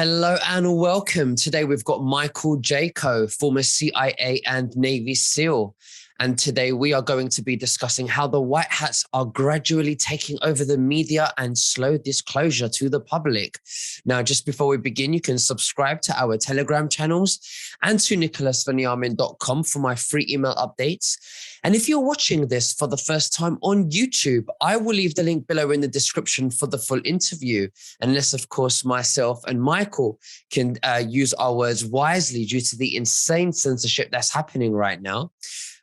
Hello and welcome. Today we've got Michael Jaco, former CIA and Navy SEAL. And today we are going to be discussing how the white hats are gradually taking over the media and slow disclosure to the public. Now, just before we begin, you can subscribe to our Telegram channels and to nicholasveniamin.com for my free email updates. And if you're watching this for the first time on YouTube, I will leave the link below in the description for the full interview, unless, of course, myself and Michael can use our words wisely due to the insane censorship that's happening right now.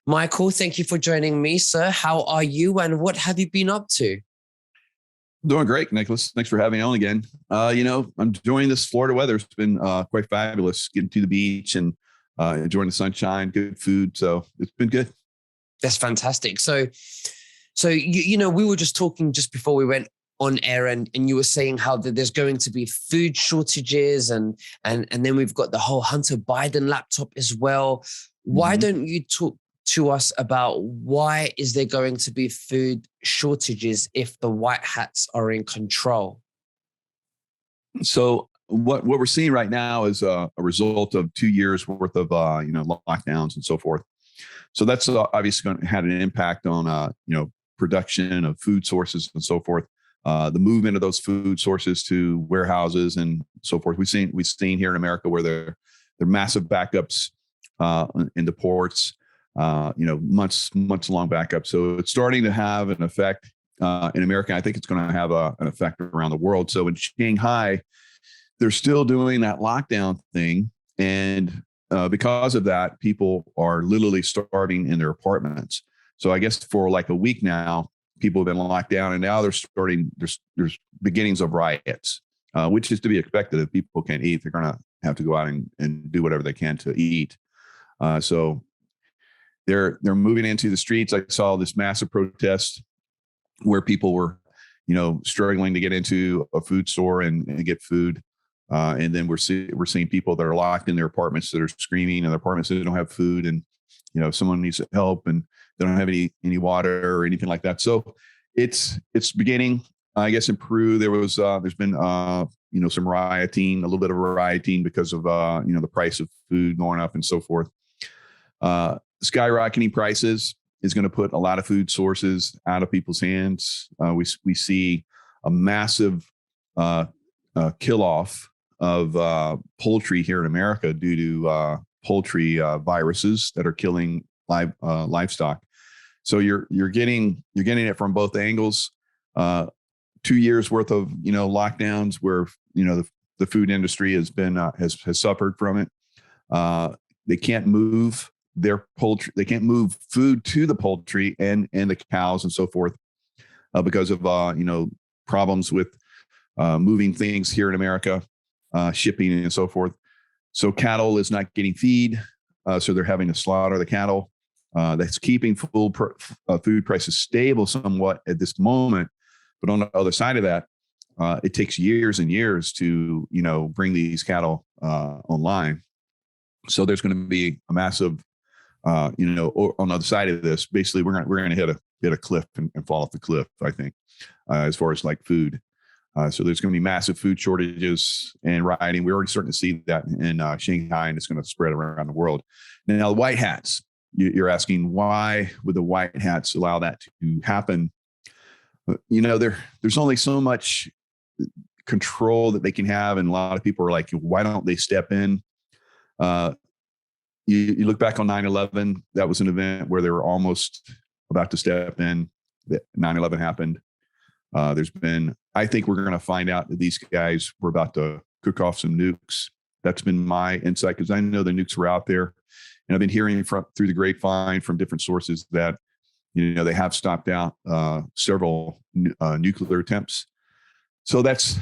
Michael, thank you for joining me, sir. How are you and what have you been up to? Doing great, Nicholas. Thanks for having me on again. I'm enjoying this Florida weather. It's been quite fabulous, getting to the beach and enjoying the sunshine, good food. So it's been good. That's fantastic. So we were just talking just before we went on air and you were saying how that there's going to be food shortages and then we've got the whole Hunter Biden laptop as well. Why don't you talk to us about why is there going to be food shortages if the white hats are in control? So what we're seeing right now is a result of 2 years worth of lockdowns and so forth. So that's obviously going to have an impact on production of food sources and so forth. The movement of those food sources to warehouses and so forth. We've seen here in America where there are massive backups in the ports. Months long backup. So it's starting to have an effect in America. I think it's going to have an effect around the world. So in Shanghai, they're still doing that lockdown thing. And because of that, people are literally starving in their apartments. So I guess for like a week now, people have been locked down and now there's beginnings of riots, which is to be expected. If people can't eat, they're going to have to go out and do whatever they can to eat. So they're moving into the streets. I saw this massive protest where people were, struggling to get into a food store and get food. And then we're seeing people that are locked in their apartments that are screaming in their apartments that they don't have food and, someone needs help and they don't have any water or anything like that. So it's beginning, I guess, in Peru. There's been some rioting, a little bit of rioting because of, the price of food going up and so forth. Skyrocketing prices is going to put a lot of food sources out of people's hands. We see a massive kill off of poultry here in America due to poultry viruses that are killing livestock. So you're getting it from both angles. 2 years worth of lockdowns where the food industry has been has suffered from it. They can't move their poultry. They can't move food to the poultry and the cows and so forth because of problems with moving things here in America, shipping and so forth. So cattle is not getting feed, so they're having to slaughter the cattle. That's keeping food prices stable somewhat at this moment. But on the other side of that, it takes years and years to bring these cattle online. So there's going to be a massive on the other side of this, basically we're going to hit a cliff and fall off the cliff, I think, as far as like food. So there's going to be massive food shortages and rioting. We're already starting to see that in Shanghai, and it's going to spread around the world. Now, the white hats, you're asking why would the white hats allow that to happen? There's only so much control that they can have. And a lot of people are like, why don't they step in? You look back on 9/11, that was an event where they were almost about to step in. 9/11 happened. I think we're going to find out that these guys were about to cook off some nukes. That's been my insight because I know the nukes were out there. And I've been hearing through the grapevine from different sources that, they have stopped out several nuclear attempts. So that's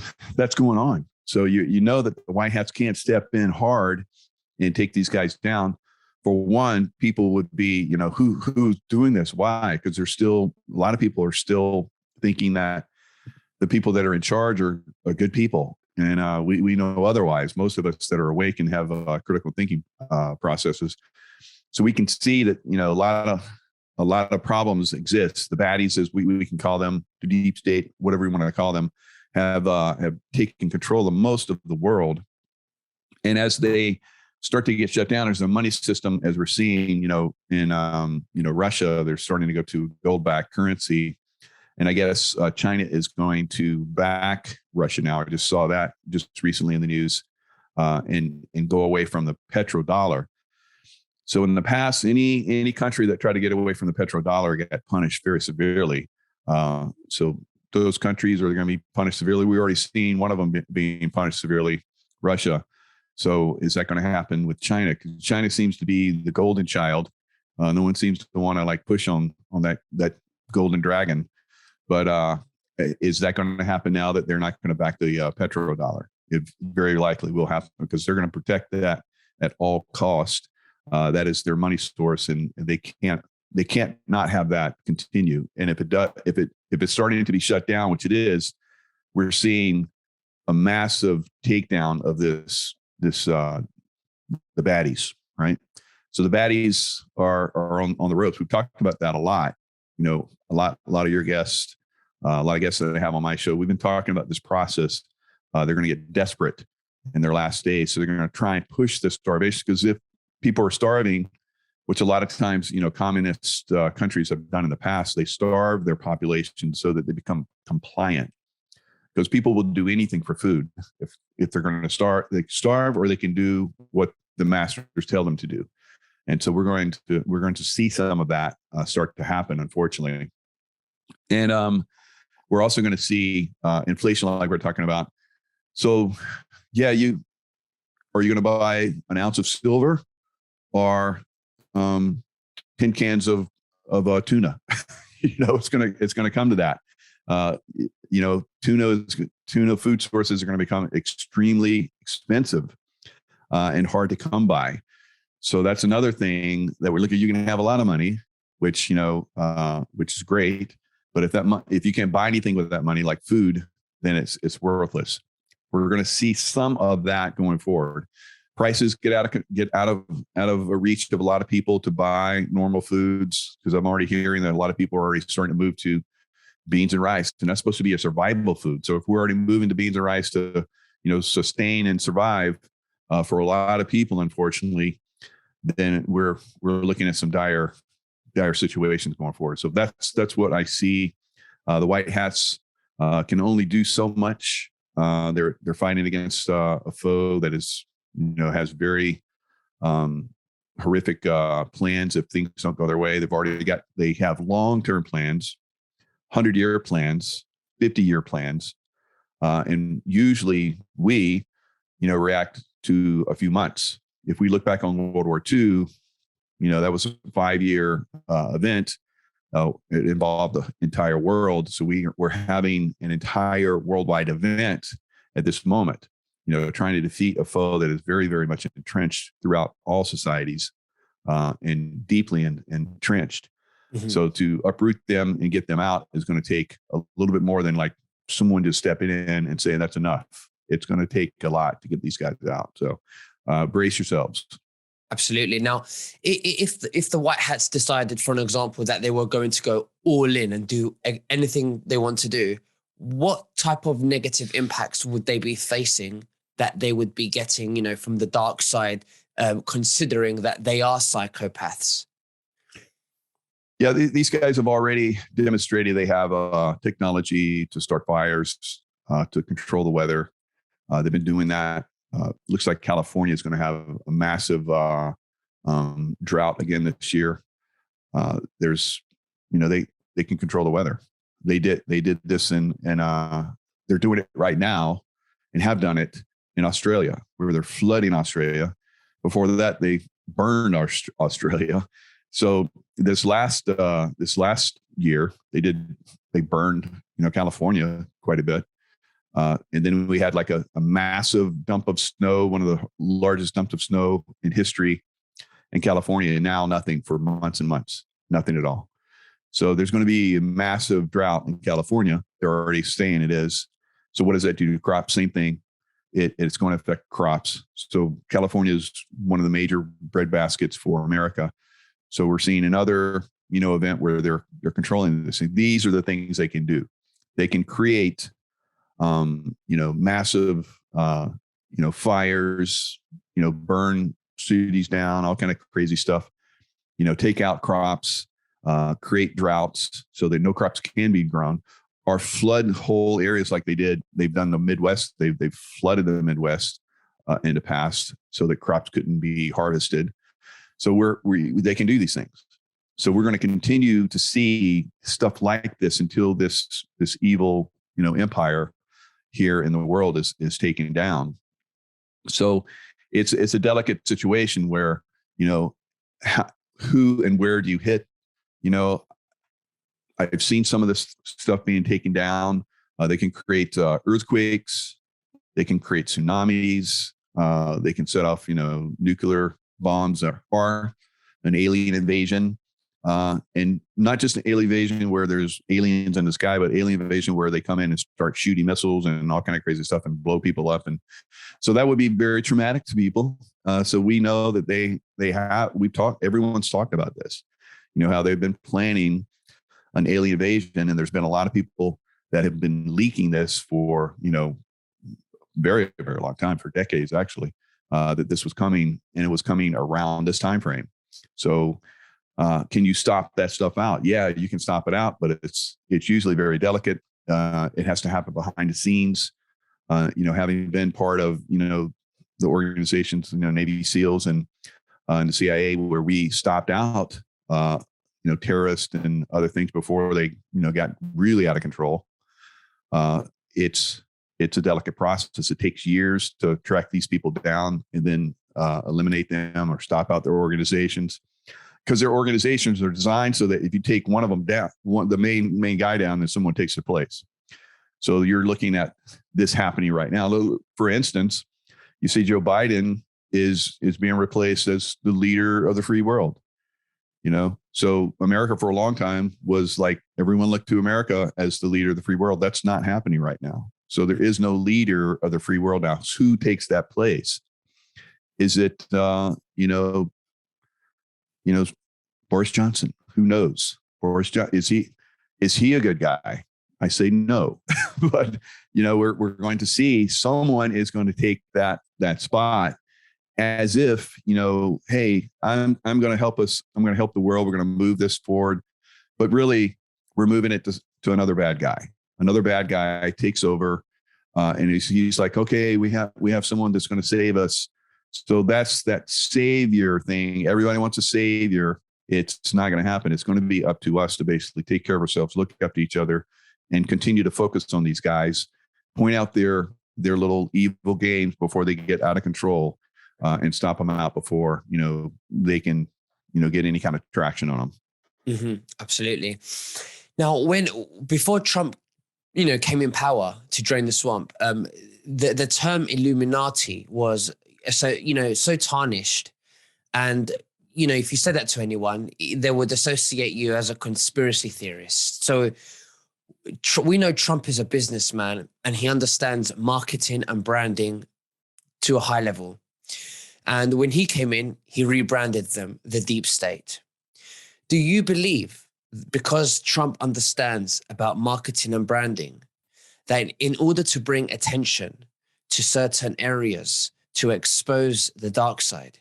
going on. So you know that the white hats can't step in hard and take these guys down. For one, people would be, who's doing this? Why? Because a lot of people are still thinking that the people that are in charge are good people. And we know otherwise. Most of us that are awake and have critical thinking processes. So we can see that, a lot of problems exist. The baddies, as we can call them, the deep state, whatever you want to call them, have taken control of most of the world. And as they start to get shut down, there's a money system, as we're seeing, in Russia, they're starting to go to gold-backed currency. And I guess China is going to back Russia now. I just saw that just recently in the news, and go away from the petrodollar. So in the past, any country that tried to get away from the petrodollar got punished very severely. So those countries are going to be punished severely. We've already seen one of them being punished severely, Russia. So is that going to happen with China? Because China seems to be the golden child. No one seems to want to push on that golden dragon. But is that going to happen now that they're not going to back the petrodollar? It very likely will happen, because they're going to protect that at all cost. That is their money source, and they can't not have that continue. And if it's starting to be shut down, which it is, we're seeing a massive takedown of the baddies, right? So the baddies are on the ropes. We've talked about that a lot. A lot of your guests, a lot of guests that I have on my show, we've been talking about this process. They're going to get desperate in their last days, so they're going to try and push this starvation. Because if people are starving, which a lot of times, communist countries have done in the past, they starve their population so that they become compliant. Because people will do anything for food. If they're going to starve, they starve, or they can do what the masters tell them to do. And so we're going to see some of that start to happen, unfortunately. And we're also going to see inflation, like we're talking about. So, yeah, are you going to buy an ounce of silver or 10 cans of tuna? It's going to come to that. Tuna food sources are going to become extremely expensive and hard to come by. So that's another thing that we're looking at. You can have a lot of money, which is great, but if you can't buy anything with that money, like food, then it's worthless. We're going to see some of that going forward. Prices get out of a reach of a lot of people to buy normal foods, because I'm already hearing that a lot of people are already starting to move to beans and rice, and that's supposed to be a survival food. So if we're already moving to beans and rice to, sustain and survive for a lot of people, unfortunately, then we're looking at some dire situations going forward. So that's what I see. The white hats can only do so much. They're fighting against a foe that is, has very horrific plans if things don't go their way. They have long-term plans, 100-year plans, 50-year plans. And usually we, react to a few months. If we look back on World War II, that was a 5-year event. It involved the entire world. So we're having an entire worldwide event at this moment, trying to defeat a foe that is very, very much entrenched throughout all societies and deeply entrenched. Mm-hmm. So to uproot them and get them out is going to take a little bit more than someone just stepping in and saying that's enough. It's going to take a lot to get these guys out. So brace yourselves. Absolutely. Now, if the white hats decided, for an example, that they were going to go all in and do anything they want to do, what type of negative impacts would they be facing that they would be getting, from the dark side, considering that they are psychopaths? Yeah, these guys have already demonstrated they have technology to start fires, to control the weather. They've been doing that. Looks like California is going to have a massive drought again this year. There's, they can control the weather. They did this and they're doing it right now and have done it in Australia, where they're flooding Australia. Before that, they burned Australia. So this last year, they burned, California quite a bit. And then we had a massive dump of snow, one of the largest dumps of snow in history in California. And now nothing for months and months, nothing at all. So there's going to be a massive drought in California. They're already saying it is. So what does that do to crops? Same thing. It's going to affect crops. So California is one of the major bread baskets for America. So we're seeing another, event where they're controlling this. And these are the things they can do. They can create, massive, fires, burn cities down, all kind of crazy stuff, take out crops, create droughts so that no crops can be grown, or flood whole areas like they've done the Midwest. They've flooded the Midwest in the past so that crops couldn't be harvested. So they can do these things. So we're going to continue to see stuff like this until this evil, empire here in the world is taken down. So it's a delicate situation where, who and where do you hit? I've seen some of this stuff being taken down. They can create earthquakes. They can create tsunamis. They can set off, nuclear bombs or an alien invasion. And not just an alien invasion where there's aliens in the sky, but alien invasion where they come in and start shooting missiles and all kind of crazy stuff and blow people up. And so that would be very traumatic to people. So we know that everyone's talked about this, how they've been planning an alien invasion. And there's been a lot of people that have been leaking this for, very, very long time, for decades, actually, that this was coming, and it was coming around this time frame. So can you stop that stuff out? Yeah, you can stop it out, but it's usually very delicate. It has to happen behind the scenes. Having been part of, the organizations, Navy SEALs and the CIA, where we stopped out, terrorists and other things before they, got really out of control. It's a delicate process. It takes years to track these people down and then eliminate them or stop out their organizations. Because their organizations are designed so that if you take one of them down, the main guy down, then someone takes their place. So you're looking at this happening right now. For instance, you see Joe Biden is being replaced as the leader of the free world. So America for a long time was like, everyone looked to America as the leader of the free world. That's not happening right now. So there is no leader of the free world now. Who takes that place? Is it Boris Johnson? Who knows? Is he a good guy? I say no, but we're going to see someone is going to take that spot, as if hey, I'm going to help us. I'm going to help the world. We're going to move this forward, but really we're moving it to another bad guy. Another bad guy takes over, and he's like, okay, we have someone that's going to save us. So that's that savior thing. Everybody wants a savior. It's not going to happen. It's going to be up to us to basically take care of ourselves, look after each other, and continue to focus on these guys, point out their little evil games before they get out of control, and stop them out before, they can, get any kind of traction on them. Mm-hmm. Absolutely. Now, before Trump, came in power to drain the swamp, the term Illuminati was so tarnished. And, if you said that to anyone, they would associate you as a conspiracy theorist. So we know Trump is a businessman and he understands marketing and branding to a high level. And when he came in, he rebranded them the deep state. Do you believe, because Trump understands about marketing and branding, that in order to bring attention to certain areas, to expose the dark side,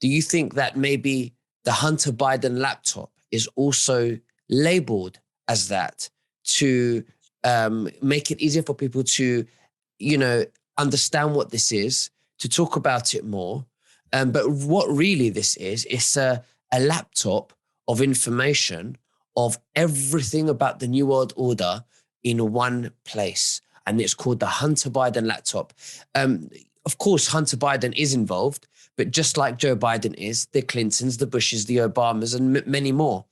do you think that maybe the Hunter Biden laptop is also labeled as that to make it easier for people to, understand what this is, to talk about it more? But what really this is, it's a laptop of information of everything about the New World Order in one place. And it's called the Hunter Biden laptop. Of course, Hunter Biden is involved, but just like Joe Biden is, the Clintons, the Bushes, the Obamas, and many more.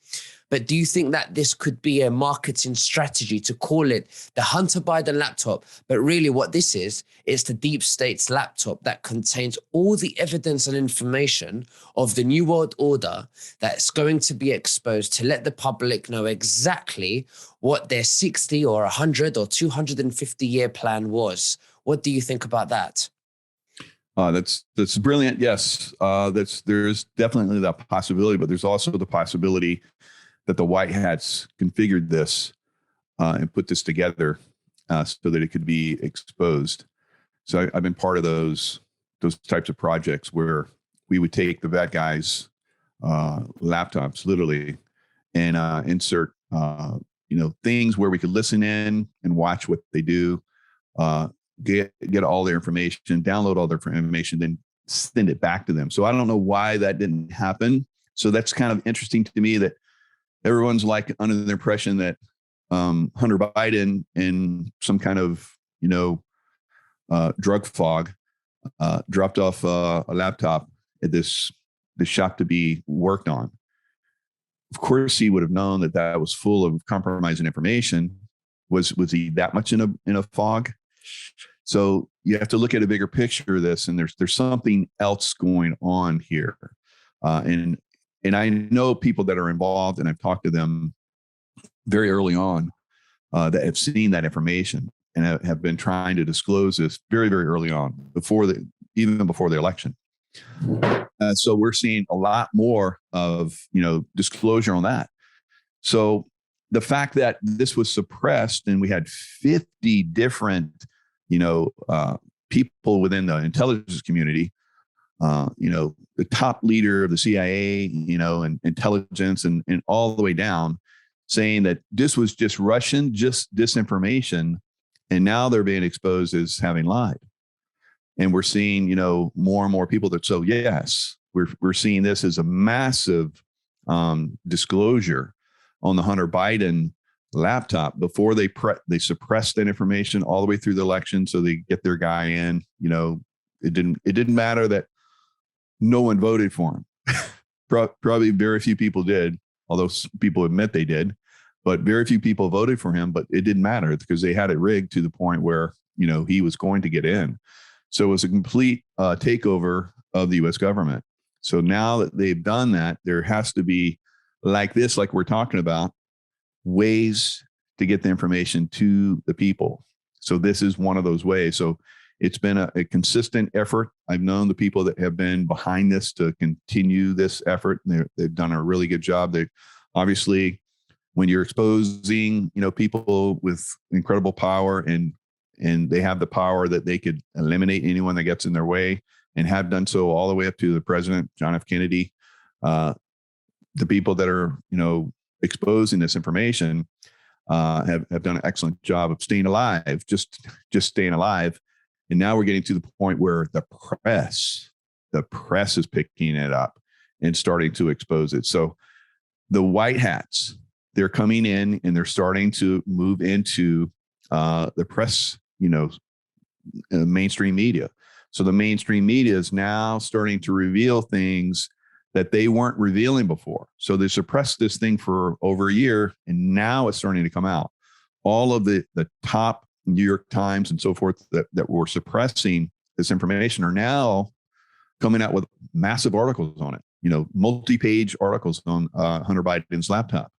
But do you think that this could be a marketing strategy to call it the Hunter Biden laptop? But really what this is, it's the deep state's laptop that contains all the evidence and information of the New World Order that's going to be exposed to let the public know exactly what their 60 or 100 or 250-year plan was. What do you think about that? That's brilliant. Yes, there's definitely that possibility, but there's also the possibility that the White Hats configured this and put this together so that it could be exposed. So I've been part of those types of projects where we would take the bad guys' laptops, literally, and insert things where we could listen in and watch what they do, get all their information, download all their information, then send it back to them. So I don't know why that didn't happen. So that's kind of interesting to me that everyone's like under the impression that Hunter Biden in some kind of drug fog dropped off a laptop at this shop to be worked on. Of course, he would have known that that was full of compromising information. Was he that much in a fog? So you have to look at a bigger picture of this, and there's something else going on here. And I know people that are involved, and I've talked to them very early on that have seen that information and have been trying to disclose this very, very early on, even before the election. So we're seeing a lot more of disclosure on that. So the fact that this was suppressed and we had 50 different people within the intelligence community, the top leader of the CIA, and intelligence and all the way down, saying that this was just Russian, just disinformation, and now they're being exposed as having lied. And we're seeing, more and more people that, so yes, we're seeing this as a massive disclosure on the Hunter Biden laptop before they suppressed that information all the way through the election. So they get their guy in, it didn't matter that no one voted for him. Probably very few people did, although people admit they did, but very few people voted for him, but it didn't matter because they had it rigged to the point where, he was going to get in. So it was a complete takeover of the U.S. government. So now that they've done that, there has to be like we're talking about, ways to get the information to the people. So this is one of those ways. So it's been a consistent effort. I've known the people that have been behind this to continue this effort. They've done a really good job. They obviously, when you're exposing, people with incredible power and they have the power that they could eliminate anyone that gets in their way, and have done so all the way up to the president, John F. Kennedy. The people that are, exposing this information have done an excellent job of staying alive, just staying alive. And now we're getting to the point where the press is picking it up and starting to expose it. So the white hats, they're coming in and they're starting to move into the press, mainstream media. So the mainstream media is now starting to reveal things that they weren't revealing before. So they suppressed this thing for over a year, and now it's starting to come out. All of the top New York Times and so forth that were suppressing this information are now coming out with massive articles on it, multi-page articles on Hunter Biden's laptop.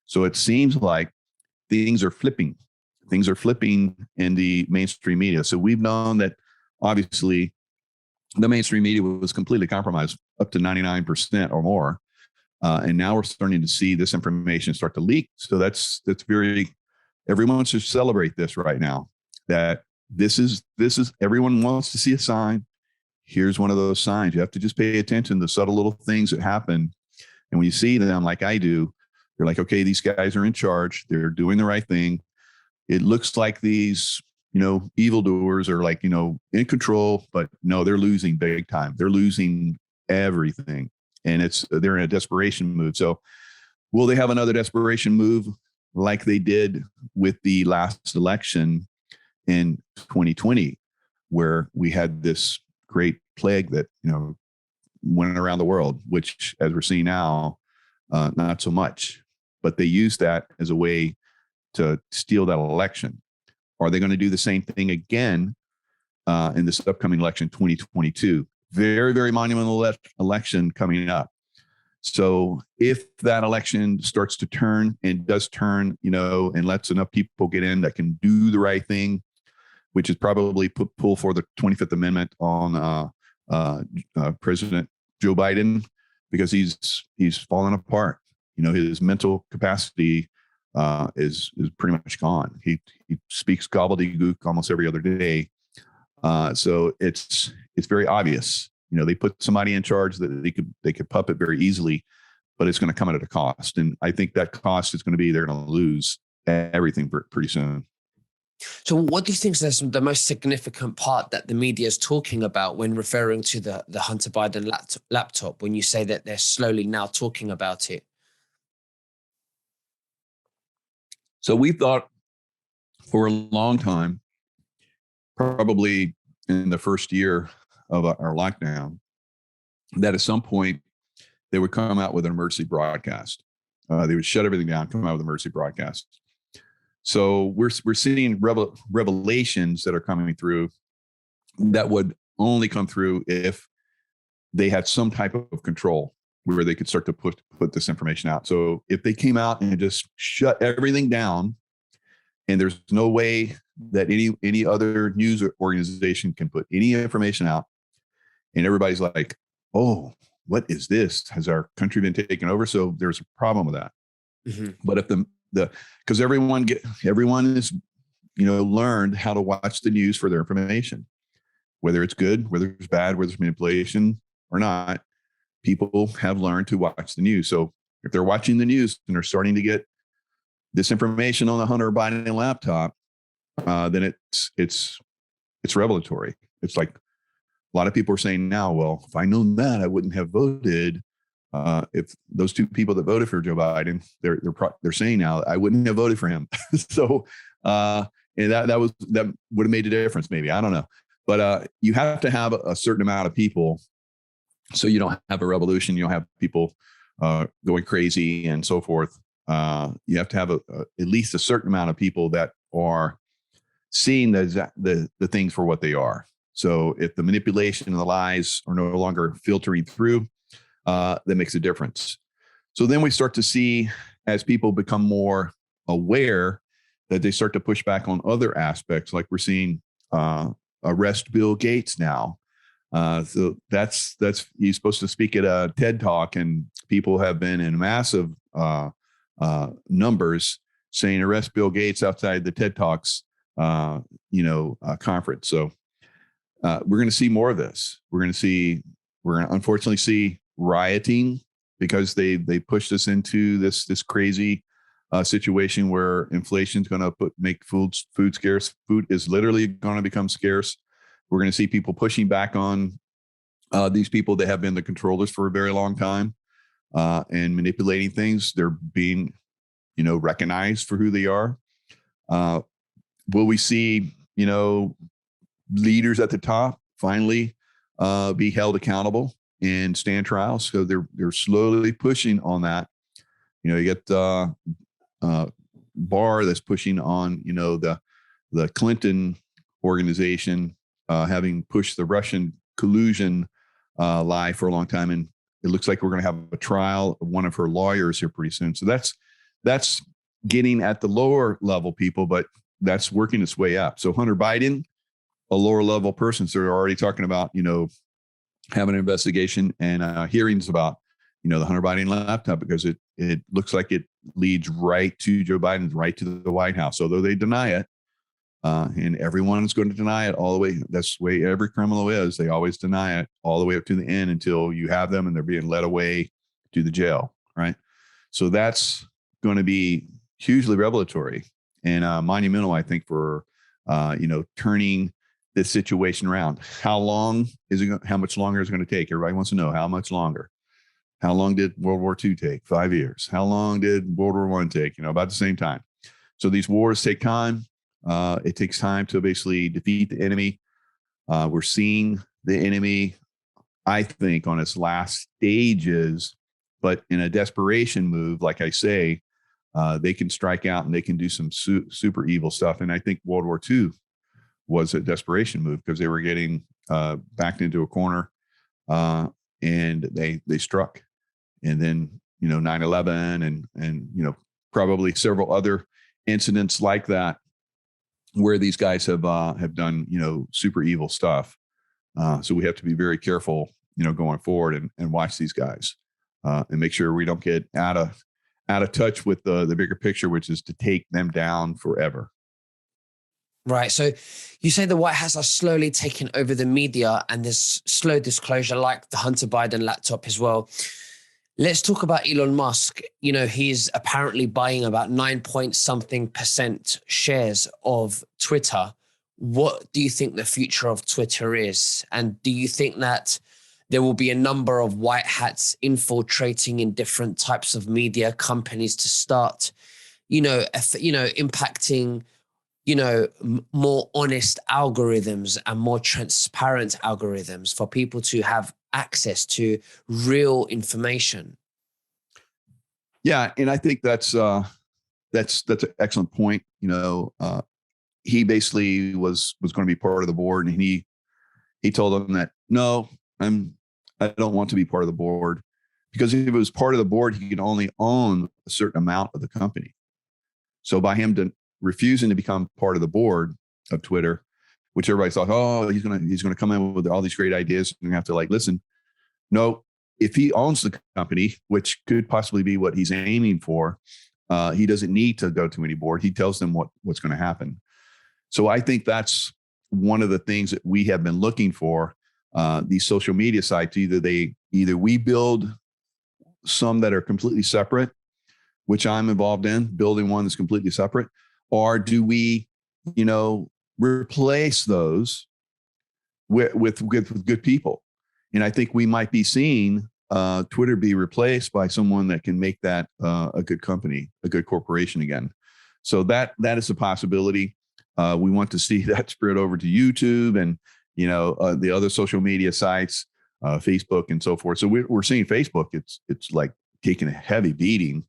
So it seems like things are flipping. Things are flipping in the mainstream media. So we've known that obviously the mainstream media was completely compromised up to 99% or more. And now we're starting to see this information start to leak. So that's everyone should celebrate this right now, that this is everyone wants to see a sign. Here's one of those signs. You have to just pay attention to the subtle little things that happen. And when you see them, like I do, you're like, okay, these guys are in charge. They're doing the right thing. It looks like these, evildoers are like, in control, but no, they're losing big time. They're losing everything. And they're in a desperation move. So will they have another desperation move like they did with the last election in 2020, where we had this great plague that, went around the world, which, as we're seeing now, not so much, but they used that as a way to steal that election. Are they going to do the same thing again in this upcoming election, 2022? Very, very monumental election coming up. So if that election starts to turn and does turn, and lets enough people get in that can do the right thing, which is probably pull for the 25th Amendment on President Joe Biden, because he's fallen apart. His mental capacity is pretty much gone. He speaks gobbledygook almost every other day. So it's very obvious. They put somebody in charge that they could puppet very easily, but it's going to come at a cost. And I think that cost is going to be they're going to lose everything pretty soon. So what do you think is the most significant part that the media is talking about when referring to the Hunter Biden laptop, when you say that they're slowly now talking about it? So we thought for a long time, probably in the first year of our lockdown, that at some point they would come out with an emergency broadcast. They would shut everything down, come out with an emergency broadcast. So we're seeing revelations that are coming through that would only come through if they had some type of control where they could start to put this information out. So if they came out and just shut everything down, and there's no way that any other news organization can put any information out, and everybody's like, oh, what is this? Has our country been taken over? So there's a problem with that. Mm-hmm. But if because everyone is, learned how to watch the news for their information, whether it's good, whether it's bad, whether it's manipulation or not, people have learned to watch the news. So if they're watching the news and they're starting to get this information on the Hunter Biden laptop, then it's revelatory. It's like a lot of people are saying now, well, if I known that, I wouldn't have voted. If those two people that voted for Joe Biden, they're saying now, I wouldn't have voted for him. So, and that would have made a difference. Maybe, I don't know, but you have to have a certain amount of people, so you don't have a revolution. You don't have people going crazy and so forth. You have to have at least a certain amount of people that are seeing the things for what they are. So if the manipulation and the lies are no longer filtering through, that makes a difference. So then we start to see, as people become more aware, that they start to push back on other aspects, like we're seeing arrest Bill Gates now. So that's he's supposed to speak at a TED Talk, and people have been in massive numbers saying arrest Bill Gates outside the TED Talks conference. So we're going to see more of this. We're going to unfortunately see rioting because they pushed us into this crazy situation where inflation is going to make food scarce. Food is literally going to become scarce. We're going to see people pushing back on these people that have been the controllers for a very long time and manipulating things. They're being, recognized for who they are. Will we see, leaders at the top finally be held accountable and stand trial? So they're slowly pushing on that. You get Barr that's pushing on, the Clinton organization having pushed the Russian collusion lie for a long time, and it looks like we're going to have a trial of one of her lawyers here pretty soon. So that's getting at the lower level people, but that's working its way up. So Hunter Biden, a lower level person, so they're already talking about, having an investigation and hearings about, the Hunter Biden laptop, because it looks like it leads right to Joe Biden, right to the White House. Although they deny it, and everyone is going to deny it all the way. That's the way every criminal is. They always deny it all the way up to the end until you have them and they're being led away to the jail, right? So that's going to be hugely revelatory and monumental, I think, for turning this situation around. How long is it? How much longer is it going to take? Everybody wants to know how much longer. How long did World War II take? 5 years. How long did World War I take? About the same time. So these wars take time. It takes time to basically defeat the enemy. We're seeing the enemy, I think, on its last stages, but in a desperation move, like I say, they can strike out and they can do some super evil stuff. And I think World War II was a desperation move because they were getting backed into a corner and they struck. And then, 9/11 and probably several other incidents like that where these guys have done, super evil stuff. So we have to be very careful, going forward and watch these guys and make sure we don't get out of touch with the bigger picture, which is to take them down forever. Right. So you say the White House are slowly taking over the media and there's slow disclosure like the Hunter Biden laptop as well. Let's talk about Elon Musk. He's apparently buying about 9 point something percent shares of Twitter. What do you think the future of Twitter is? And do you think that there will be a number of white hats infiltrating in different types of media companies to start, impacting more honest algorithms and more transparent algorithms for people to have access to real information? Yeah, and I think that's an excellent point. He basically was going to be part of the board, and he told them that no, I don't want to be part of the board, because if it was part of the board, he could only own a certain amount of the company. So by him refusing to become part of the board of Twitter, which everybody thought, oh, he's gonna come in with all these great ideas, and you have to listen. No, if he owns the company, which could possibly be what he's aiming for, he doesn't need to go to any board. He tells them what's going to happen. So I think that's one of the things that we have been looking for. These social media sites, either we build some that are completely separate, which I'm involved in, building one that's completely separate, or do we, replace those with good people? And I think we might be seeing Twitter be replaced by someone that can make that a good company, a good corporation again. So that is a possibility. We want to see that spread over to YouTube and the other social media sites, Facebook and so forth. So we're seeing Facebook. It's like taking a heavy beating.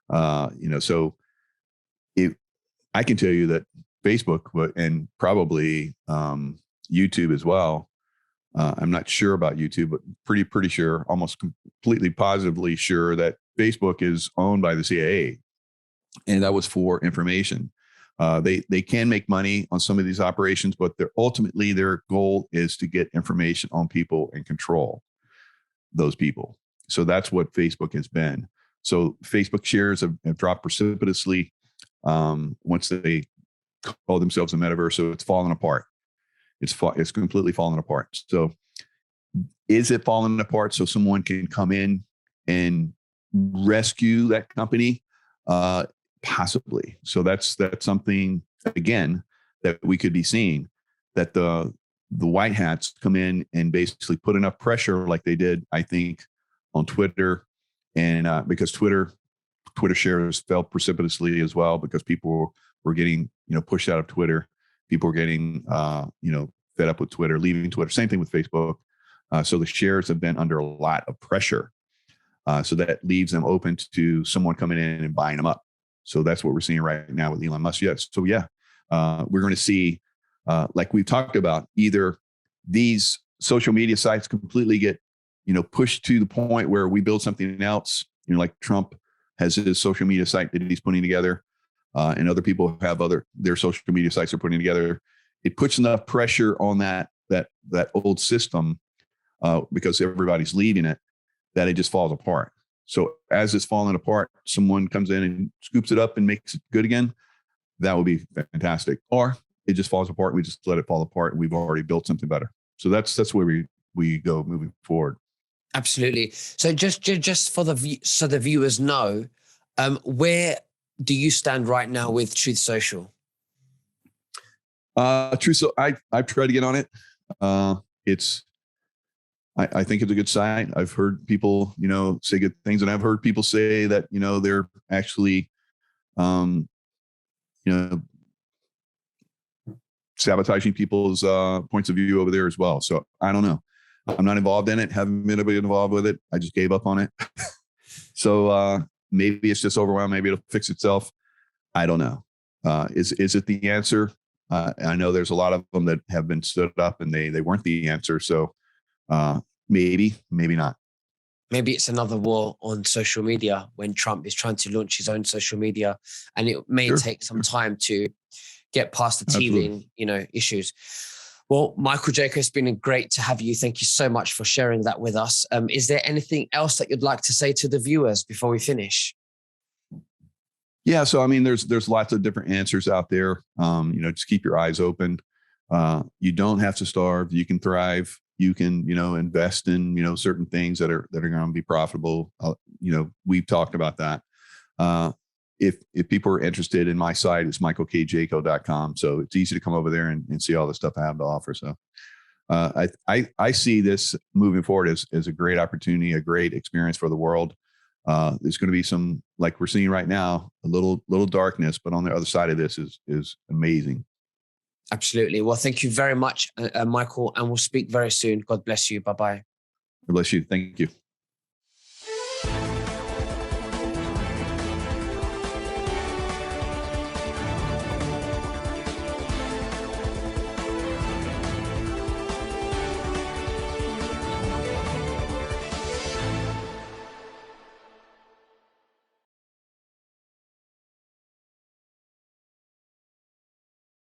So I can tell you that Facebook and probably YouTube as well. I'm not sure about YouTube, but pretty sure, almost completely positively sure, that Facebook is owned by the CIA, and that was for information. They can make money on some of these operations, but ultimately their goal is to get information on people and control those people. So that's what Facebook has been. So Facebook shares have dropped precipitously once they call themselves a metaverse. So it's fallen apart. It's completely fallen apart. So is it falling apart so someone can come in and rescue that company? Possibly. So that's something, again, that we could be seeing, that the white hats come in and basically put enough pressure, like they did, I think, on Twitter, and because Twitter shares fell precipitously as well, because people were getting pushed out of Twitter. People were getting fed up with Twitter, leaving Twitter. Same thing with Facebook. So the shares have been under a lot of pressure. So that leaves them open to someone coming in and buying them up. So that's what we're seeing right now with Elon Musk. Yes. So we're going to see, like we've talked about, either these social media sites completely get pushed to the point where we build something else. Like Trump has his social media site that he's putting together, and other people have their social media sites they're putting together. It puts enough pressure on that old system, because everybody's leaving it, that it just falls apart. So as it's falling apart, someone comes in and scoops it up and makes it good again. That would be fantastic. Or it just falls apart. We just let it fall apart, and we've already built something better. So that's where we go moving forward. Absolutely. So just for the viewers know, where do you stand right now with Truth Social? Truth. So I've tried to get on it. I think it's a good site. I've heard people, say good things, and I've heard people say that, they're actually, sabotaging people's points of view over there as well. So I don't know. I'm not involved in it. Haven't been involved with it. I just gave up on it. So maybe it's just overwhelmed. Maybe it'll fix itself. I don't know. Is it the answer? I know there's a lot of them that have been stood up and they weren't the answer. So maybe not. Maybe it's another war on social media when Trump is trying to launch his own social media, and it may take some time to get past the teething, issues. Well, Michael Jaco, it's been great to have you. Thank you so much for sharing that with us. Is there anything else that you'd like to say to the viewers before we finish? Yeah. So, I mean, there's lots of different answers out there. Just keep your eyes open. You don't have to starve. You can thrive. You can, invest in, certain things that are going to be profitable. We've talked about that. If people are interested in my site, it's michaelkjaco.com. So it's easy to come over there and see all the stuff I have to offer. So I see this moving forward as a great opportunity, a great experience for the world. There's going to be some, like we're seeing right now, a little darkness, but on the other side of this is amazing. Absolutely. Well, thank you very much, Michael, and we'll speak very soon. God bless you. Bye-bye. God bless you. Thank you.